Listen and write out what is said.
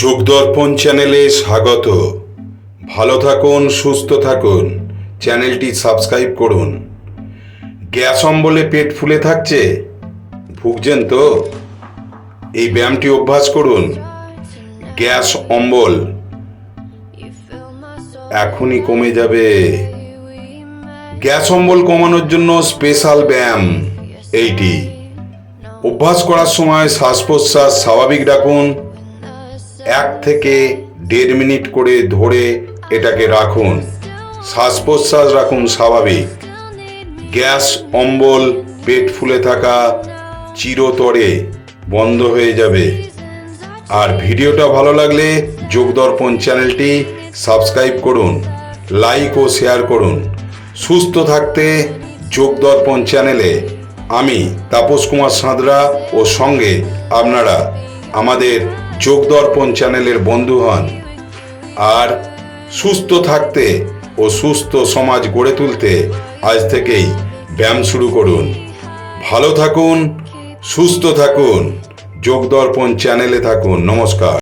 যোগদর্পণ চ্যানেলে স্বাগত। ভালো থাকুন, সুস্থ থাকুন। চ্যানেলটি সাবস্ক্রাইব করুন। গ্যাস অম্বলে পেট ফুলে থাকছে, ভুগছেন তো? এই ব্যায়ামটি অভ্যাস করুন। গ্যাস অম্বল এখনই কমে যাবে। গ্যাস অম্বল কমানোর জন্য স্পেশাল ব্যায়াম এইটি। অভ্যাস করার সময় শ্বাস প্রশ্বাস স্বাভাবিক রাখুন। 1 থেকে 1.5 মিনিট করে ধরে এটাকে রাখুন। শ্বাস প্রশ্বাস রাখুন স্বাভাবিক। গ্যাস অম্বল পেট ফুলে থাকা চিরতরে বন্ধ হয়ে যাবে। আর ভিডিওটা ভালো লাগলে যোগদর্পণ চ্যানেলটি সাবস্ক্রাইব করুন, লাইক ও শেয়ার করুন। সুস্থ থাকতে যোগদর্পণ চ্যানেলে আমি তাপস কুমার সাঁতরা ও সঙ্গে আপনারা আমাদের যোগদর্পণ চ্যানেলের বন্ধু হন। আর সুস্থ থাকতে ও সুস্থ সমাজ গড়ে তুলতে আজ থেকেই ব্যায়াম শুরু করুন। ভালো থাকুন, সুস্থ থাকুন, যোগদর্পণ চ্যানেলে থাকুন। নমস্কার।